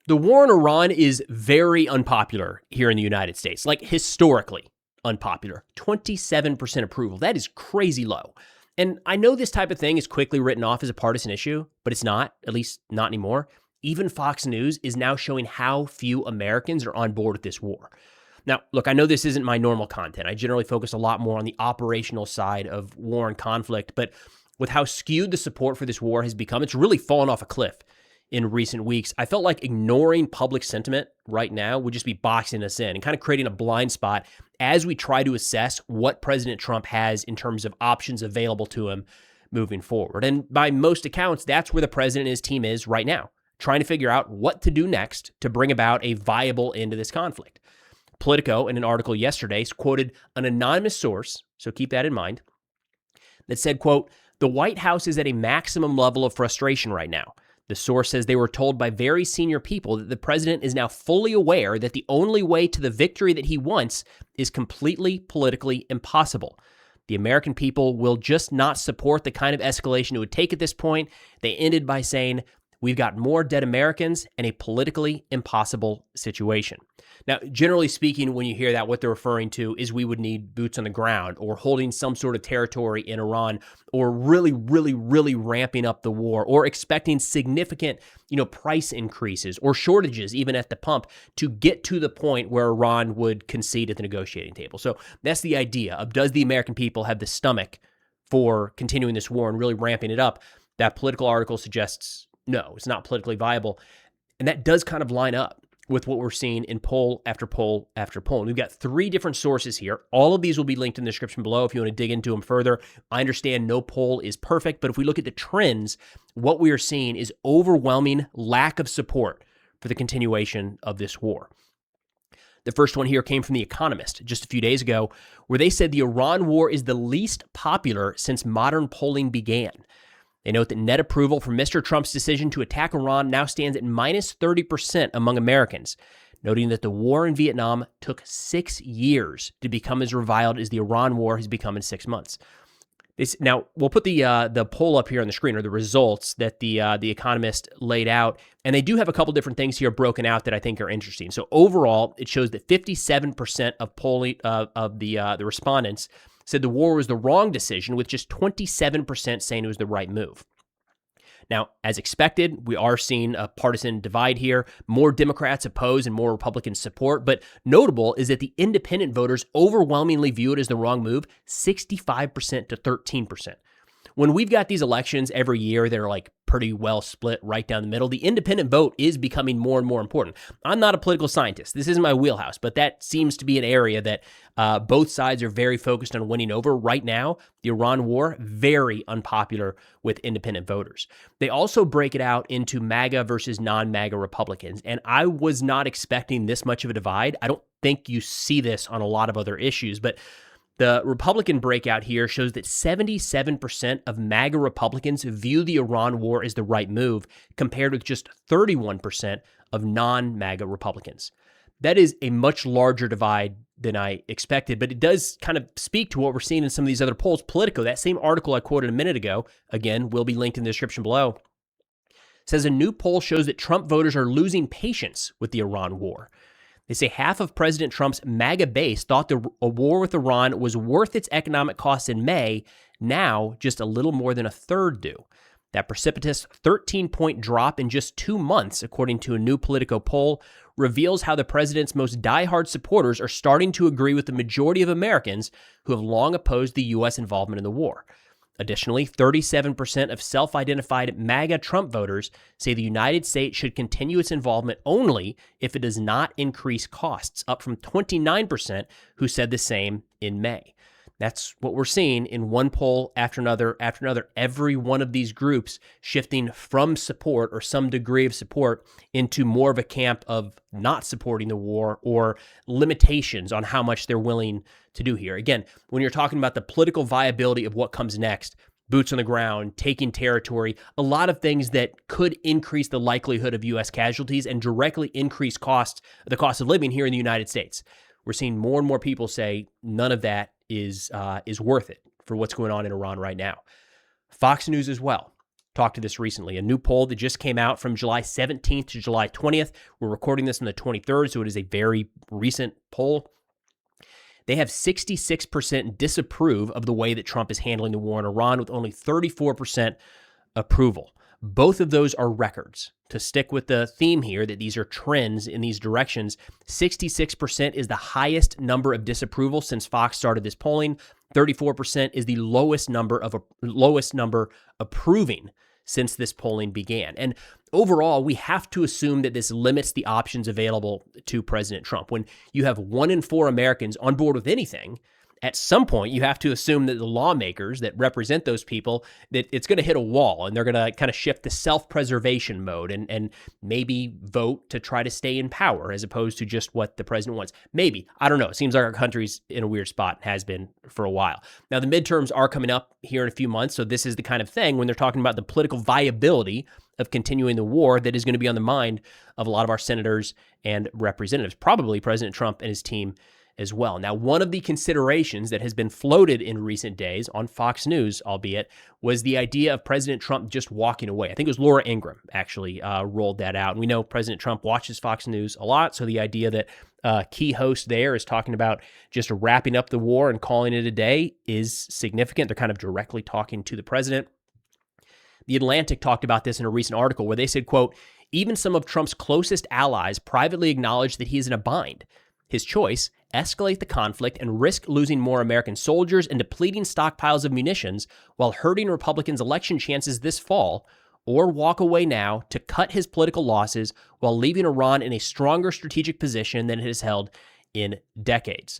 The war in Iran is very unpopular here in the United States, like historically unpopular. 27% approval. That is crazy low. And I know this type of thing is quickly written off as a partisan issue, but it's not, at least not anymore. Even Fox News is now showing how few Americans are on board with this war. Now, look, I know this isn't my normal content. I generally focus a lot more on the operational side of war and conflict, but with how skewed the support for this war has become, it's really fallen off a cliff in recent weeks. I felt like ignoring public sentiment right now would just be boxing us in and kind of creating a blind spot as we try to assess what President Trump has in terms of options available to him moving forward. And by most accounts, that's where the president and his team is right now, trying to figure out what to do next to bring about a viable end to this conflict. Politico, in an article yesterday, quoted an anonymous source, so keep that in mind, that said, quote, "The White House is at a maximum level of frustration right now. The source says they were told by very senior people that the president is now fully aware that the only way to the victory that he wants is completely politically impossible. The American people will just not support the kind of escalation it would take at this point." They ended by saying, "We've got more dead Americans and a politically impossible situation." Now, generally speaking, when you hear that, what they're referring to is we would need boots on the ground or holding some sort of territory in Iran or really, really, really ramping up the war or expecting significant, price increases or shortages even at the pump to get to the point where Iran would concede at the negotiating table. So that's the idea of, does the American people have the stomach for continuing this war and really ramping it up? That political article suggests no, it's not politically viable. And that does kind of line up with what we're seeing in poll after poll after poll. And we've got 3 different sources here. All of these will be linked in the description below if you want to dig into them further. I understand no poll is perfect, but if we look at the trends, what we are seeing is overwhelming lack of support for the continuation of this war. The first one here came from The Economist just a few days ago, where they said the Iran war is the least popular since modern polling began. They note that net approval for Mr. Trump's decision to attack Iran now stands at minus 30% among Americans, noting that the war in Vietnam took 6 years to become as reviled as the Iran war has become in 6 months. Now, we'll put the poll up here on the screen, or the results that the Economist laid out, and they do have a couple different things here broken out that I think are interesting. So overall, it shows that 57% of the respondents said the war was the wrong decision, with just 27% saying it was the right move. Now, as expected, we are seeing a partisan divide here. More Democrats oppose and more Republicans support. But notable is that the independent voters overwhelmingly view it as the wrong move, 65% to 13%. When we've got these elections every year, they're like pretty well split right down the middle. The independent vote is becoming more and more important. I'm not a political scientist. This isn't my wheelhouse, but that seems to be an area that both sides are very focused on winning over. Right now, the Iran war, very unpopular with independent voters. They also break it out into MAGA versus non-MAGA Republicans, and I was not expecting this much of a divide. I don't think you see this on a lot of other issues, but the Republican breakout here shows that 77% of MAGA Republicans view the Iran war as the right move, compared with just 31% of non-MAGA Republicans. That is a much larger divide than I expected, but it does kind of speak to what we're seeing in some of these other polls. Politico, that same article I quoted a minute ago, again, will be linked in the description below, says a new poll shows that Trump voters are losing patience with the Iran war. They say half of President Trump's MAGA base thought a war with Iran was worth its economic costs in May. Now, just a little more than a third do. That precipitous 13-point drop in just 2 months, according to a new Politico poll, reveals how the president's most diehard supporters are starting to agree with the majority of Americans who have long opposed the U.S. involvement in the war. Additionally, 37% of self-identified MAGA Trump voters say the United States should continue its involvement only if it does not increase costs, up from 29% who said the same in May. That's what we're seeing in one poll after another, every one of these groups shifting from support or some degree of support into more of a camp of not supporting the war or limitations on how much they're willing to do here. Again, when you're talking about the political viability of what comes next, boots on the ground, taking territory, a lot of things that could increase the likelihood of U.S. casualties and directly increase the cost of living here in the United States. We're seeing more and more people say none of that is worth it for what's going on in Iran right now. Fox News as well talked to this recently. A new poll that just came out from July 17th to July 20th. We're recording this on the 23rd, so it is a very recent poll. They have 66% disapprove of the way that Trump is handling the war in Iran, with only 34% approval. Both of those are records. To stick with the theme here, that these are trends in these directions, 66% is the highest number of disapproval since Fox started this polling. 34% is the lowest number approving since this polling began. And overall, we have to assume that this limits the options available to President Trump. When you have 1 in 4 Americans on board with anything, at some point, you have to assume that the lawmakers that represent those people, that it's going to hit a wall and they're going to kind of shift to self-preservation mode and maybe vote to try to stay in power as opposed to just what the president wants. Maybe. I don't know. It seems like our country's in a weird spot, has been for a while. Now, the midterms are coming up here in a few months, so this is the kind of thing when they're talking about the political viability of continuing the war that is going to be on the mind of a lot of our senators and representatives, probably President Trump and his team as well. Now, one of the considerations that has been floated in recent days on Fox News, albeit, was the idea of President Trump just walking away. I think it was Laura Ingraham actually rolled that out. And we know President Trump watches Fox News a lot, so the idea that key host there is talking about just wrapping up the war and calling it a day is significant. They're kind of directly talking to the president. The Atlantic talked about this in a recent article where they said, quote, "Even some of Trump's closest allies privately acknowledge that he is in a bind. His choice, escalate the conflict and risk losing more American soldiers and depleting stockpiles of munitions while hurting Republicans' election chances this fall, or walk away now to cut his political losses while leaving Iran in a stronger strategic position than it has held in decades."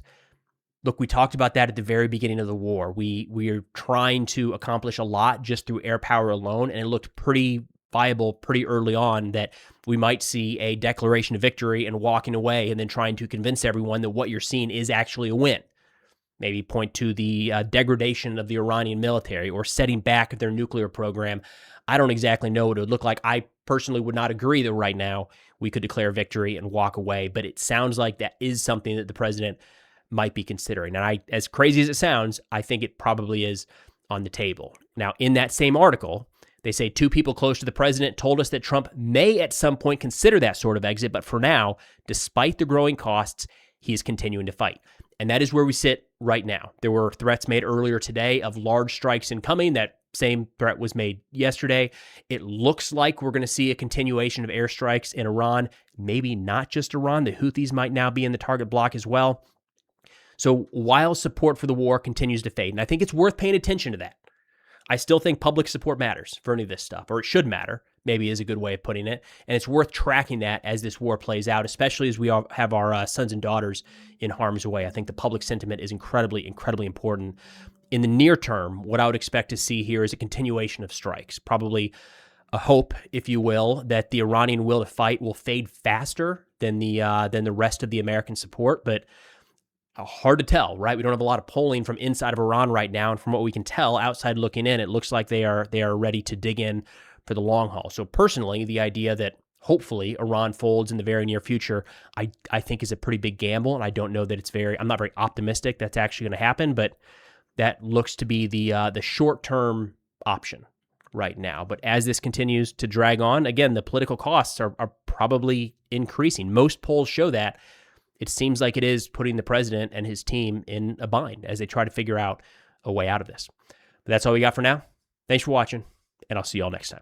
Look, we talked about that at the very beginning of the war. We are trying to accomplish a lot just through air power alone, and it looked pretty viable pretty early on that we might see a declaration of victory and walking away and then trying to convince everyone that what you're seeing is actually a win. Maybe point to the degradation of the Iranian military or setting back their nuclear program. I don't exactly know what it would look like. I personally would not agree that right now we could declare victory and walk away, but it sounds like that is something that the president might be considering. And as crazy as it sounds, I think it probably is on the table. Now, in that same article, they say 2 people close to the president told us that Trump may at some point consider that sort of exit, but for now, despite the growing costs, he is continuing to fight. And that is where we sit right now. There were threats made earlier today of large strikes incoming. That same threat was made yesterday. It looks like we're going to see a continuation of airstrikes in Iran, maybe not just Iran. The Houthis might now be in the target block as well. So while support for the war continues to fade, and I think it's worth paying attention to that, I still think public support matters for any of this stuff, or it should matter, maybe is a good way of putting it. And it's worth tracking that as this war plays out, especially as we all have our sons and daughters in harm's way. I think the public sentiment is incredibly, incredibly important. In the near term, what I would expect to see here is a continuation of strikes, probably a hope, if you will, that the Iranian will to fight will fade faster than the rest of the American support, but hard to tell, right? We don't have a lot of polling from inside of Iran right now, and from what we can tell outside looking in, it looks like they are ready to dig in for the long haul. So personally, the idea that hopefully Iran folds in the very near future, I think is a pretty big gamble, and I don't know that I'm not very optimistic that's actually going to happen, but that looks to be the short-term option right now. But as this continues to drag on, again, the political costs are probably increasing. Most polls show that. It seems like it is putting the president and his team in a bind as they try to figure out a way out of this. But that's all we got for now. Thanks for watching, and I'll see you all next time.